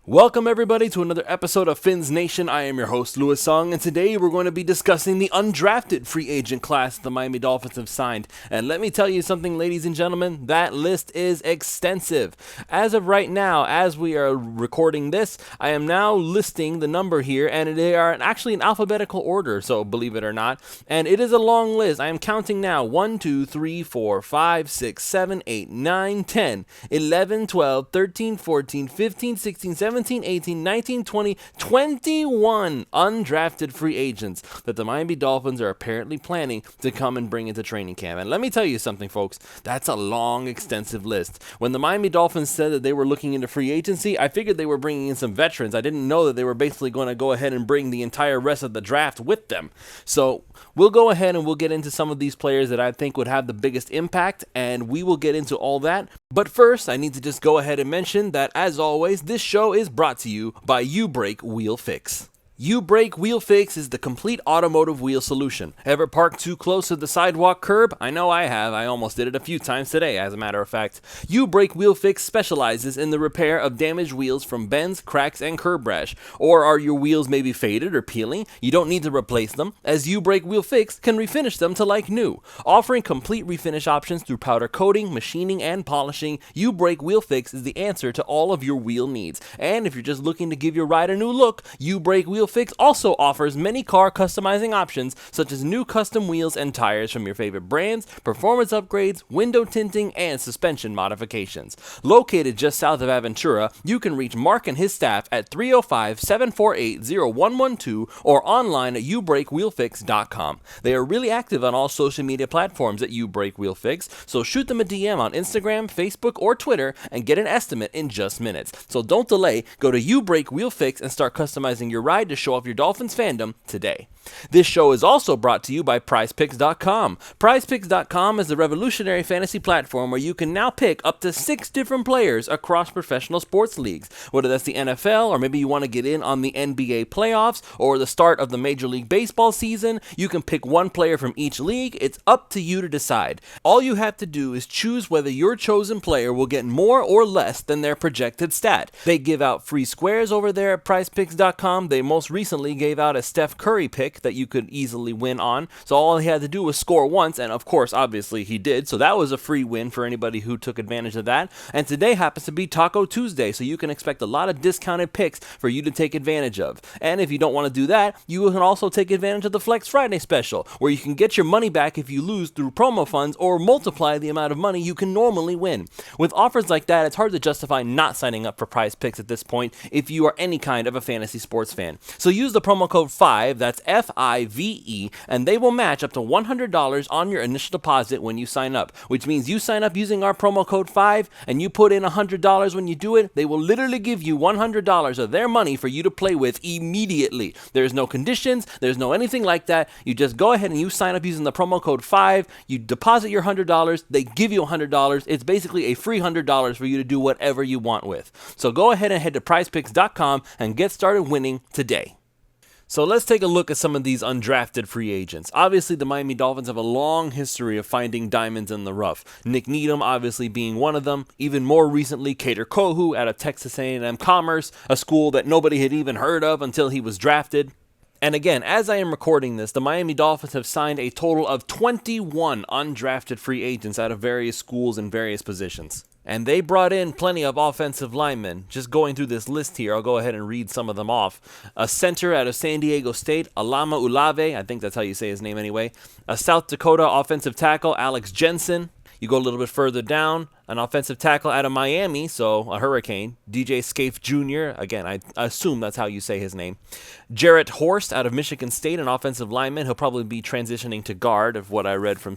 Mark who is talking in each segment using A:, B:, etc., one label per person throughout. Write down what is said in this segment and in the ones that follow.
A: Welcome everybody to another episode of Fins Nation. I am your host, Louis Sung, and today we're going to be discussing the undrafted free agent class the Miami Dolphins have signed. And let me tell you something, ladies and gentlemen, that list is extensive. As of right now, as we are recording this, I am now listing the number here, and they are actually in alphabetical order, so believe it or not. And it is a long list. I am counting now 1, 2, 3, 4, 5, 6, 7, 8, 9, 10, 11, 12, 13, 14, 15, 16, 17, 18, 19, 20, 21 undrafted free agents that the Miami Dolphins are apparently planning to come and bring into training camp. And let me tell you something, folks, that's a long, extensive list. When the Miami Dolphins said that they were looking into free agency, I figured they were bringing in some veterans. I didn't know that they were basically going to go ahead and bring the entire rest of the draft with them. So we'll go ahead and we'll get into some of these players that I think would have the biggest impact, and we will get into all that. But first, I need to just go ahead and mention that, as always, this show is brought to you by UBrake Wheel Fix. UBrake Wheel Fix is the complete automotive wheel solution. Ever parked too close to the sidewalk curb? I know I have. I almost did it a few times today, as a matter of fact. UBrake Wheel Fix specializes in the repair of damaged wheels from bends, cracks, and curb rash. Or are your wheels maybe faded or peeling? You don't need to replace them, as UBrake Wheel Fix can refinish them to like new. Offering complete refinish options through powder coating, machining, and polishing, UBrake Wheel Fix is the answer to all of your wheel needs. And if you're just looking to give your ride a new look, UBrake Wheel Fix also offers many car customizing options such as new custom wheels and tires from your favorite brands, performance upgrades, window tinting, and suspension modifications. Located just south of Aventura, you can reach Mark and his staff at 305-748-0112 or online at ubrakewheelfix.com. They are really active on all social media platforms at UBrake Wheel Fix, so shoot them a DM on Instagram, Facebook, or Twitter and get an estimate in just minutes. So don't delay, go to UBrake Wheel Fix and start customizing your ride to show off your Dolphins fandom today. This show is also brought to you by PrizePicks.com. PrizePicks.com is a revolutionary fantasy platform where you can now pick up to 6 different players across professional sports leagues. Whether that's the NFL, or maybe you want to get in on the NBA playoffs, or the start of the Major League Baseball season, you can pick one player from each league. It's up to you to decide. All you have to do is choose whether your chosen player will get more or less than their projected stat. They give out free squares over there at PrizePicks.com. They most recently gave out a Steph Curry pick that you could easily win on. So all he had to do was score once, and of course, obviously he did. So that was a free win for anybody who took advantage of that. And today happens to be Taco Tuesday, so you can expect a lot of discounted picks for you to take advantage of. And if you don't want to do that, you can also take advantage of the Flex Friday special, where you can get your money back if you lose through promo funds or multiply the amount of money you can normally win. With offers like that, it's hard to justify not signing up for Prize Picks at this point if you are any kind of a fantasy sports fan. So use the promo code FIVE, that's FIVE, and they will match up to $100 on your initial deposit when you sign up, which means you sign up using our promo code FIVE and you put in $100 when you do it. They will literally give you $100 of their money for you to play with immediately. There's no conditions, there's no anything like that. You just go ahead and you sign up using the promo code FIVE, you deposit your $100, they give you $100. It's basically a free $100 for you to do whatever you want with. So go ahead and head to prizepicks.com and get started winning today. So let's take a look at some of these undrafted free agents. Obviously, the Miami Dolphins have a long history of finding diamonds in the rough. Nick Needham obviously being one of them. Even more recently, Kader Kohu out of Texas A&M Commerce, a school that nobody had even heard of until he was drafted. And again, as I am recording this, the Miami Dolphins have signed a total of 21 undrafted free agents out of various schools and various positions. And they brought in plenty of offensive linemen. Just going through this list here, I'll go ahead and read some of them off. A center out of San Diego State, Alama Ulave, I think that's how you say his name anyway. A South Dakota offensive tackle, Alex Jensen. You go a little bit further down, an offensive tackle out of Miami, so a Hurricane, DJ Scaife Jr., again, I assume that's how you say his name. Jarrett Horst out of Michigan State, an offensive lineman. He'll probably be transitioning to guard, if what I read from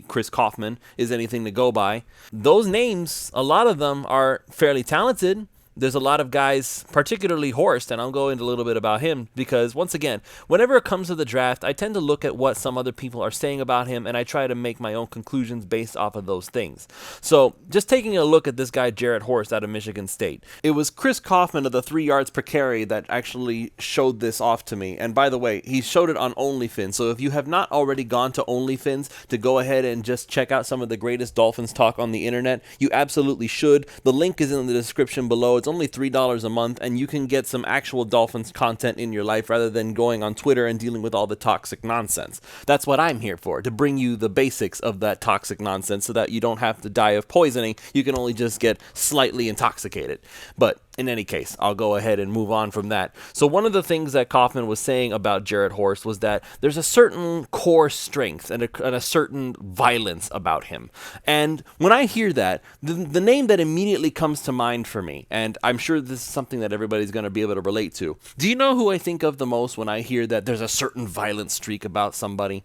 A: Chris Kaufman is anything to go by. Those names, a lot of them are fairly talented. There's a lot of guys, particularly Horst, and I'll go into a little bit about him because, once again, whenever it comes to the draft, I tend to look at what some other people are saying about him, and I try to make my own conclusions based off of those things. So, just taking a look at this guy, Jarrett Horst, out of Michigan State. It was Chris Kaufman of the 3 yards per carry that actually showed this off to me. And by the way, he showed it on OnlyFins, so if you have not already gone to OnlyFins to go ahead and just check out some of the greatest Dolphins talk on the internet, you absolutely should. The link is in the description below. It's only $3 a month, and you can get some actual Dolphins content in your life rather than going on Twitter and dealing with all the toxic nonsense. That's what I'm here for, to bring you the basics of that toxic nonsense so that you don't have to die of poisoning. You can only just get slightly intoxicated. But in any case, I'll go ahead and move on from that. So one of the things that Kaufman was saying about Jarrett Horst was that there's a certain core strength and a certain violence about him. And when I hear that, the name that immediately comes to mind for me, and I'm sure this is something that everybody's going to be able to relate to. Do you know who I think of the most when I hear that there's a certain violent streak about somebody?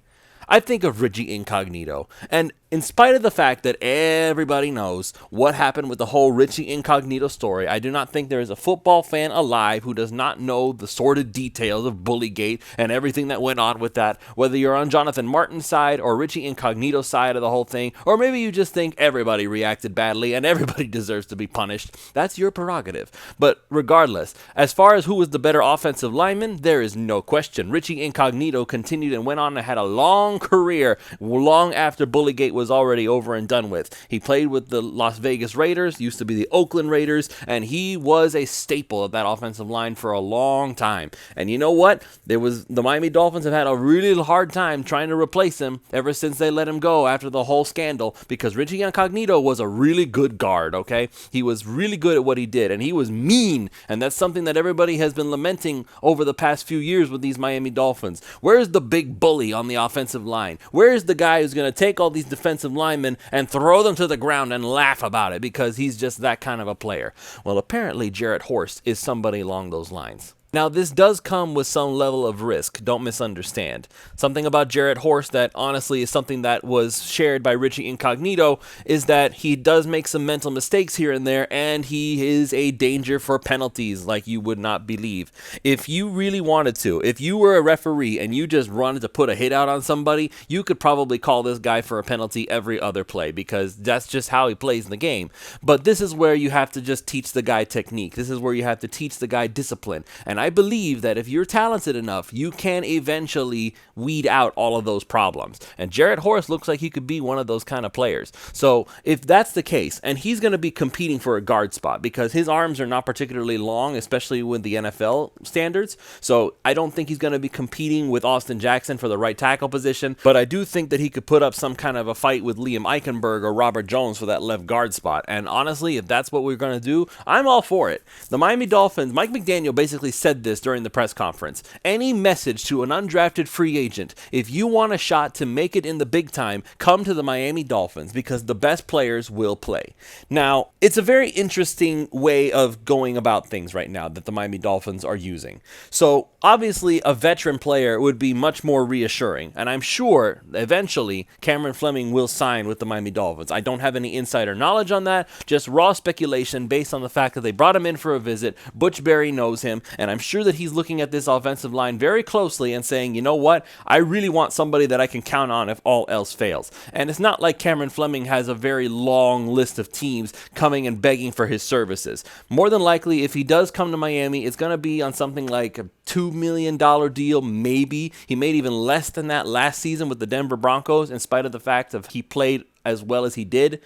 A: I think of Richie Incognito. And in spite of the fact that everybody knows what happened with the whole Richie Incognito story, I do not think there is a football fan alive who does not know the sordid details of Bullygate and everything that went on with that, whether you're on Jonathan Martin's side or Richie Incognito's side of the whole thing, or maybe you just think everybody reacted badly and everybody deserves to be punished. That's your prerogative. But regardless, as far as who was the better offensive lineman, there is no question. Richie Incognito continued and went on and had a long career long after Bullygate was already over and done with. He played with the Las Vegas Raiders, used to be the Oakland Raiders, and he was a staple of that offensive line for a long time. And you know what? The Miami Dolphins have had a really hard time trying to replace him ever since they let him go after the whole scandal, because Richie Incognito was a really good guard, okay? He was really good at what he did, and he was mean, and that's something that everybody has been lamenting over the past few years with these Miami Dolphins. Where's the big bully on the offensive line? Where's the guy who's going to take all these defensive linemen and throw them to the ground and laugh about it because he's just that kind of a player? Well, apparently Jarrett Horst is somebody along those lines. Now, this does come with some level of risk, don't misunderstand. Something about Jarrett Horst that honestly is something that was shared by Richie Incognito is that he does make some mental mistakes here and there, and he is a danger for penalties like you would not believe. If you really wanted to, if you were a referee and you just wanted to put a hit out on somebody, you could probably call this guy for a penalty every other play because that's just how he plays in the game. But this is where you have to just teach the guy technique. This is where you have to teach the guy discipline. And I believe that if you're talented enough, you can eventually weed out all of those problems. And Jarrett Horst looks like he could be one of those kind of players. So if that's the case, and he's going to be competing for a guard spot because his arms are not particularly long, especially with the NFL standards. So I don't think he's going to be competing with Austin Jackson for the right tackle position. But I do think that he could put up some kind of a fight with Liam Eichenberg or Robert Jones for that left guard spot. And honestly, if that's what we're going to do, I'm all for it. The Miami Dolphins, Mike McDaniel basically said this during the press conference. Any message to an undrafted free agent: if you want a shot to make it in the big time, come to the Miami Dolphins because the best players will play. Now, it's a very interesting way of going about things right now that the Miami Dolphins are using. So, obviously, a veteran player would be much more reassuring, and I'm sure eventually Cameron Fleming will sign with the Miami Dolphins. I don't have any insider knowledge on that, just raw speculation based on the fact that they brought him in for a visit. Butch Barry knows him, and I'm sure that he's looking at this offensive line very closely and saying, you know what, I really want somebody that I can count on if all else fails. And it's not like Cameron Fleming has a very long list of teams coming and begging for his services. More than likely, if he does come to Miami, it's going to be on something like a $2 million deal, maybe. He made even less than that last season with the Denver Broncos, in spite of the fact that he played as well as he did.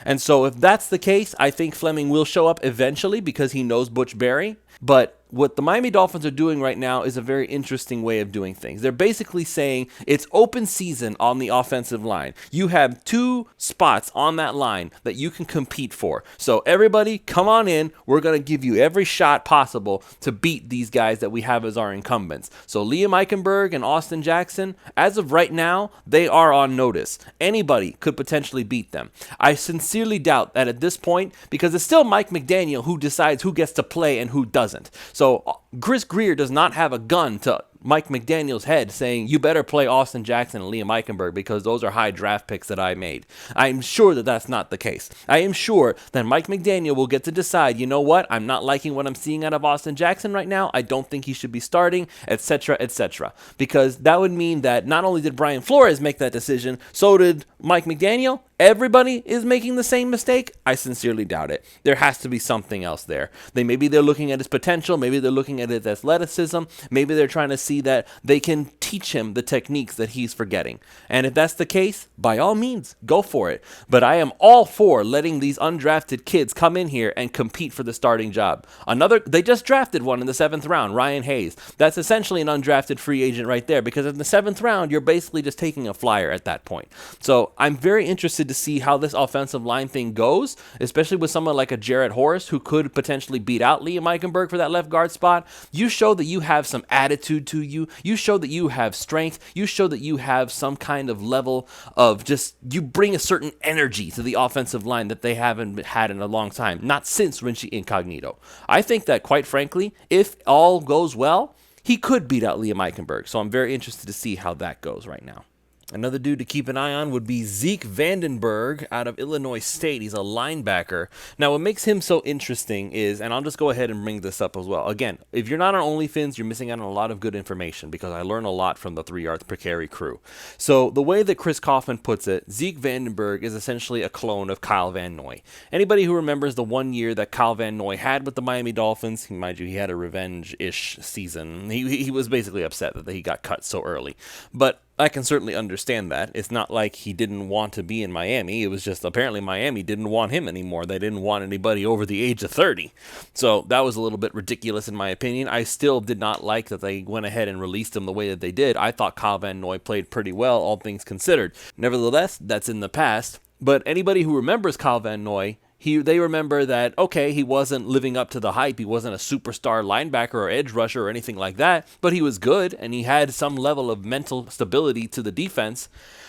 A: And so if that's the case, I think Fleming will show up eventually because he knows Butch Barry. But what the Miami Dolphins are doing right now is a very interesting way of doing things. They're basically saying it's open season on the offensive line. You have 2 spots on that line that you can compete for. So everybody, come on in. We're going to give you every shot possible to beat these guys that we have as our incumbents. So Liam Eichenberg and Austin Jackson, as of right now, they are on notice. Anybody could potentially beat them. I sincerely doubt that at this point, because it's still Mike McDaniel who decides who gets to play and who doesn't. So Chris Greer does not have a gun to Mike McDaniel's head saying, you better play Austin Jackson and Liam Eichenberg because those are high draft picks that I made. I'm sure that that's not the case. I am sure that Mike McDaniel will get to decide, you know what, I'm not liking what I'm seeing out of Austin Jackson right now. I don't think he should be starting, etc., etc. Because that would mean that not only did Brian Flores make that decision, so did Mike McDaniel. Everybody is making the same mistake? I sincerely doubt it. There has to be something else there. Maybe they're looking at his potential. Maybe they're looking at his athleticism. Maybe they're trying to see that they can teach him the techniques that he's forgetting. And if that's the case, by all means, go for it. But I am all for letting these undrafted kids come in here and compete for the starting job. They just drafted one in the 7th round, Ryan Hayes. That's essentially an undrafted free agent right there, because in the 7th round, you're basically just taking a flyer at that point. So I'm very interested to see how this offensive line thing goes, especially with someone like a Jarrett Horace who could potentially beat out Liam Eichenberg for that left guard spot. You show that you have some attitude to you. You show that you have strength. You show that you have some kind of level of you bring a certain energy to the offensive line that they haven't had in a long time, not since Richie Incognito. I think that, quite frankly, if all goes well, he could beat out Liam Eichenberg. So I'm very interested to see how that goes right now. Another dude to keep an eye on would be Zeke Vandenberg out of Illinois State. He's a linebacker. Now, what makes him so interesting is, and I'll just go ahead and bring this up as well. Again, if you're not on OnlyFins, you're missing out on a lot of good information, because I learn a lot from the 3 yards per carry crew. So the way that Chris Kaufman puts it, Zeke Vandenberg is essentially a clone of Kyle Van Noy. Anybody who remembers the 1 year that Kyle Van Noy had with the Miami Dolphins, mind you, he had a revenge-ish season. He was basically upset that he got cut so early. But I can certainly understand that. It's not like he didn't want to be in Miami. It was just apparently Miami didn't want him anymore. They didn't want anybody over the age of 30. So that was a little bit ridiculous in my opinion. I still did not like that they went ahead and released him the way that they did. I thought Kyle Van Noy played pretty well, all things considered. Nevertheless, that's in the past. But anybody who remembers Kyle Van Noy, they remember that, okay, he wasn't living up to the hype. He wasn't a superstar linebacker or edge rusher or anything like that, but he was good, and he had some level of mental stability to the defense.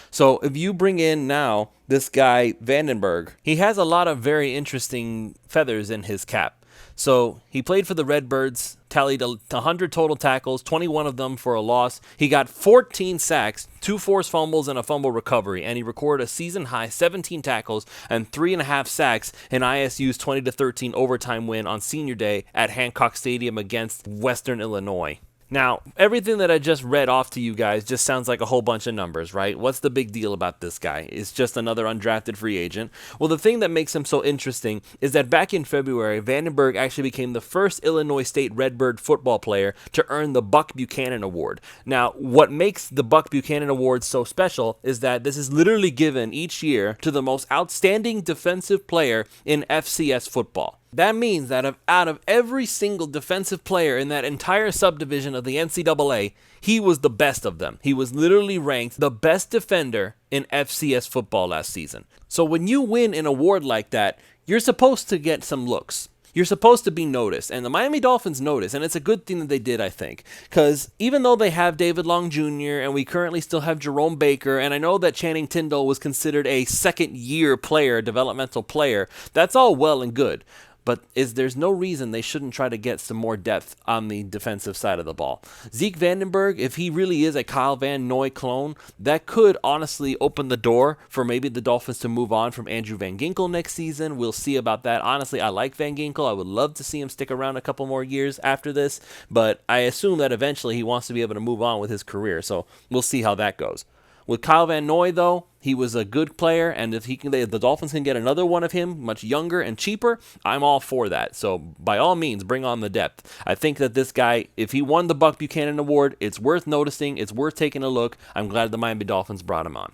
A: So if you bring in now this guy, Vandenberg, he has a lot of very interesting feathers in his cap. So he played for the Redbirds, tallied 100 total tackles, 21 of them for a loss. He got 14 sacks, 2 forced fumbles, and a fumble recovery, and he recorded a season-high 17 tackles and 3.5 sacks in ISU's 20-13 overtime win on Senior Day at Hancock Stadium against Western Illinois. Now, everything that I just read off to you guys just sounds like a whole bunch of numbers, right? What's the big deal about this guy? It's just another undrafted free agent. Well, the thing that makes him so interesting is that back in February, Vandenberg actually became the first Illinois State Redbird football player to earn the Buck Buchanan Award. Now, what makes the Buck Buchanan Award so special is that this is literally given each year to the most outstanding defensive player in FCS football. That means that out of every single defensive player in that entire subdivision of the NCAA, he was the best of them. He was literally ranked the best defender in FCS football last season. So when you win an award like that, you're supposed to get some looks. You're supposed to be noticed, and the Miami Dolphins noticed, and it's a good thing that they did, I think, because even though they have David Long Jr., and we currently still have Jerome Baker, and I know that Channing Tindall was considered a second-year player, developmental player, that's all well and good. But there's no reason they shouldn't try to get some more depth on the defensive side of the ball. Zeke Vandenberg, if he really is a Kyle Van Noy clone, that could honestly open the door for maybe the Dolphins to move on from Andrew Van Ginkel next season. We'll see about that. Honestly, I like Van Ginkel. I would love to see him stick around a couple more years after this, but I assume that eventually he wants to be able to move on with his career, so we'll see how that goes. With Kyle Van Noy, though, he was a good player, and if the Dolphins can get another one of him, much younger and cheaper, I'm all for that. So by all means, bring on the depth. I think that this guy, if he won the Buck Buchanan Award, it's worth noticing. It's worth taking a look. I'm glad the Miami Dolphins brought him on.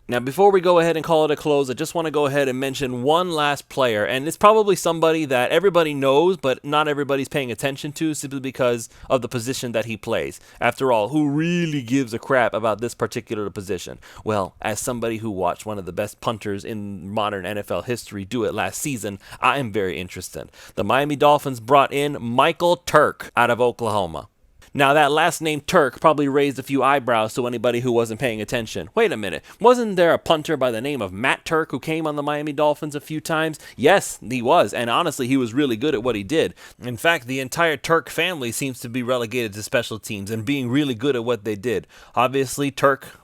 A: Now, before we go ahead and call it a close, I just want to go ahead and mention one last player, and it's probably somebody that everybody knows, but not everybody's paying attention to simply because of the position that he plays. After all, who really gives a crap about this particular position? Well, as somebody who watched one of the best punters in modern NFL history do it last season, I am very interested. The Miami Dolphins brought in Michael Turk out of Oklahoma. Now, that last name Turk probably raised a few eyebrows to anybody who wasn't paying attention. Wait a minute, wasn't there a punter by the name of Matt Turk who came on the Miami Dolphins a few times? Yes, he was, and honestly, he was really good at what he did. In fact, the entire Turk family seems to be relegated to special teams and being really good at what they did. Obviously,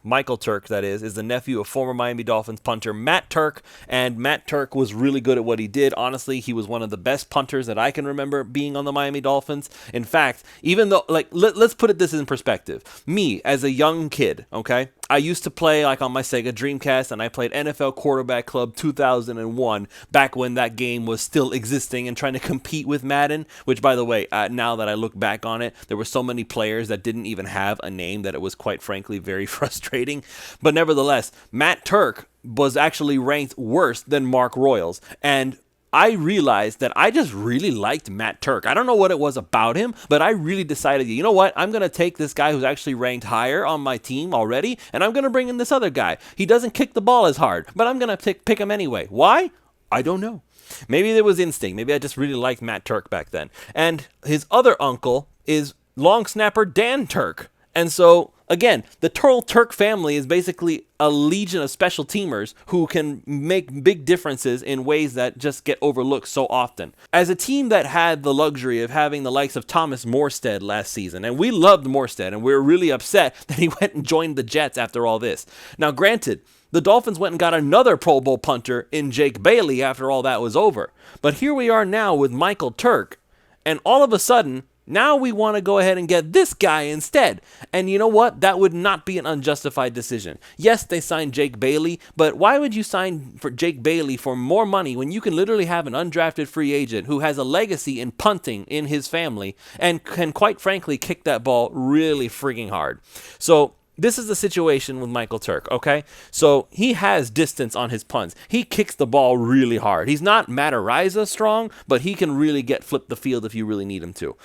A: Michael Turk, that is the nephew of former Miami Dolphins punter Matt Turk, and Matt Turk was really good at what he did. Honestly, he was one of the best punters that I can remember being on the Miami Dolphins. In fact, even though, let's put this in perspective. Me, as a young kid, okay, I used to play like on my Sega Dreamcast, and I played NFL Quarterback Club 2001 back when that game was still existing and trying to compete with Madden, which, by the way, now that I look back on it, there were so many players that didn't even have a name that it was quite frankly very frustrating. But nevertheless, Matt Turk was actually ranked worse than Mark Royals, and I realized that I just really liked Matt Turk. I don't know what it was about him, but I really decided, you know what? I'm going to take this guy who's actually ranked higher on my team already, and I'm going to bring in this other guy. He doesn't kick the ball as hard, but I'm going to pick him anyway. Why? I don't know. Maybe there was instinct. Maybe I just really liked Matt Turk back then. And his other uncle is long snapper Dan Turk. And so, again, the Turk family is basically a legion of special teamers who can make big differences in ways that just get overlooked so often. As a team that had the luxury of having the likes of Thomas Morstead last season, and we loved Morstead, and we were really upset that he went and joined the Jets after all this. Now, granted, the Dolphins went and got another Pro Bowl punter in Jake Bailey after all that was over. But here we are now with Michael Turk, and all of a sudden, now we want to go ahead and get this guy instead. And you know what? That would not be an unjustified decision. Yes, they signed Jake Bailey, but why would you sign for Jake Bailey for more money when you can literally have an undrafted free agent who has a legacy in punting in his family and can quite frankly kick that ball really freaking hard? So this is the situation with Michael Turk, okay? So he has distance on his punts. He kicks the ball really hard. He's not Matt Araiza strong, but he can really flip the field if you really need him to.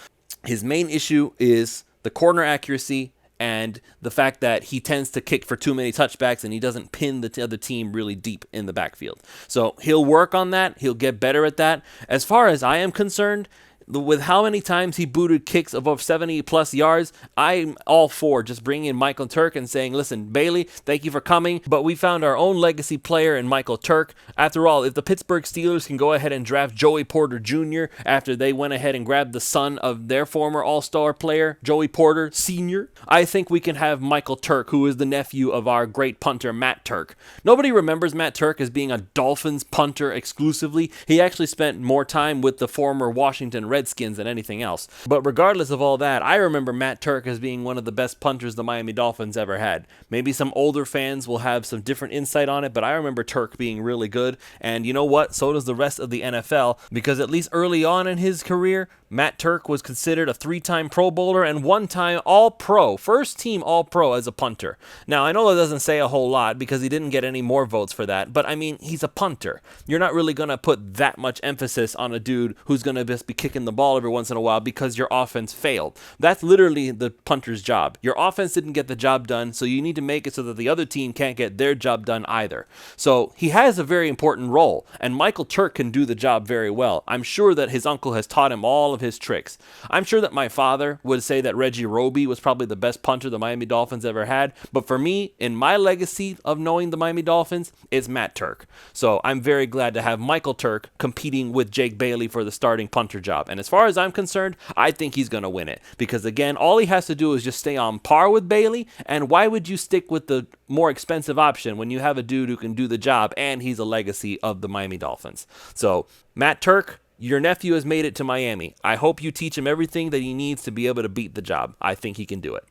A: His main issue is the corner accuracy and the fact that he tends to kick for too many touchbacks and he doesn't pin the other team really deep in the backfield. So he'll work on that. He'll get better at that. As far as I am concerned, with how many times he booted kicks above 70 plus yards, I'm all for just bringing in Michael Turk and saying, listen, Bailey, thank you for coming, but we found our own legacy player in Michael Turk. After all, if the Pittsburgh Steelers can go ahead and draft Joey Porter Jr. after they went ahead and grabbed the son of their former all-star player, Joey Porter Sr., I think we can have Michael Turk, who is the nephew of our great punter, Matt Turk. Nobody remembers Matt Turk as being a Dolphins punter exclusively. He actually spent more time with the former Washington Redskins than anything else. But regardless of all that, I remember Matt Turk as being one of the best punters the Miami Dolphins ever had. Maybe some older fans will have some different insight on it, but I remember Turk being really good. And you know what? So does the rest of the NFL, because at least early on in his career, Matt Turk was considered a 3-time Pro Bowler and 1-time All-Pro, first-team All-Pro as a punter. Now, I know that doesn't say a whole lot because he didn't get any more votes for that, but I mean, he's a punter. You're not really going to put that much emphasis on a dude who's going to just be kicking the ball every once in a while because your offense failed. That's literally the punter's job. Your offense didn't get the job done, so you need to make it so that the other team can't get their job done either. So he has a very important role, and Michael Turk can do the job very well. I'm sure that his uncle has taught him all of his tricks. I'm sure that my father would say that Reggie Roby was probably the best punter the Miami Dolphins ever had, but for me, in my legacy of knowing the Miami Dolphins, it's Matt Turk. So I'm very glad to have Michael Turk competing with Jake Bailey for the starting punter job. And as far as I'm concerned, I think he's going to win it. Because again, all he has to do is just stay on par with Bailey, and why would you stick with the more expensive option when you have a dude who can do the job and he's a legacy of the Miami Dolphins? So, Matt Turk, your nephew has made it to Miami. I hope you teach him everything that he needs to be able to beat the job. I think he can do it.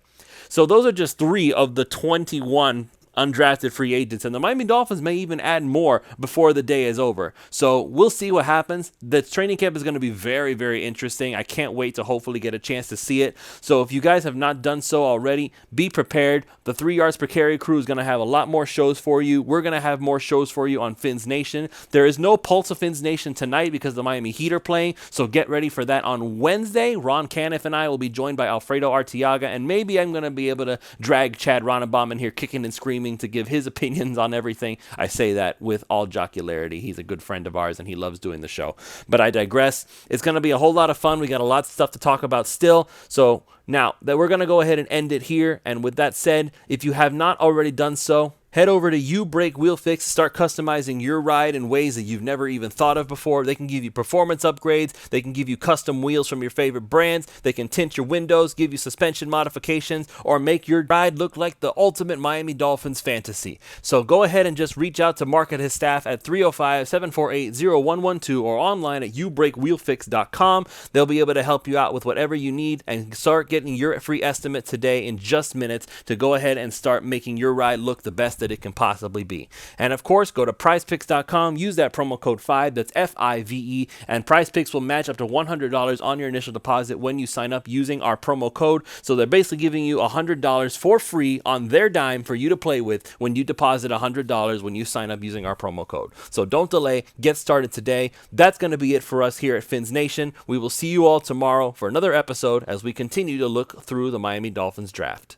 A: So those are just 3 of the 21 undrafted free agents, and the Miami Dolphins may even add more before the day is over. So we'll see what happens. The training camp is going to be very, very interesting. I can't wait to hopefully get a chance to see it. So if you guys have not done so already, be prepared. The 3 yards per carry crew is going to have a lot more shows for you. We're going to have more shows for you on Fins Nation. There is no Pulse of Fins Nation tonight because the Miami Heat are playing, so get ready for that on Wednesday. Ron Caniff and I will be joined by Alfredo Arteaga, and maybe I'm going to be able to drag Chad Ronnebaum in here kicking and screaming to give his opinions on everything. I say that with all jocularity. He's a good friend of ours and he loves doing the show. But I digress. It's going to be a whole lot of fun. We got a lot of stuff to talk about still. So now that we're going to go ahead and end it here. And with that said, if you have not already done so, Head over to ubreakwheelfix, start customizing your ride in ways that you've never even thought of before. They can give you performance upgrades. They can give you custom wheels from your favorite brands. They can tint your windows, give you suspension modifications, or make your ride look like the ultimate Miami Dolphins fantasy. So go ahead and just reach out to Mark and his staff at 305-748-0112 or online at ubreakwheelfix.com. They'll be able to help you out with whatever you need and start getting your free estimate today in just minutes to go ahead and start making your ride look the best that it can possibly be. And of course, go to prizepicks.com, use that promo code 5, that's FIVE, and PrizePicks will match up to $100 on your initial deposit when you sign up using our promo code. So they're basically giving you $100 for free on their dime for you to play with when you deposit $100 when you sign up using our promo code. So don't delay, get started today. That's going to be it for us here at Fins Nation. We will see you all tomorrow for another episode as we continue to look through the Miami Dolphins draft.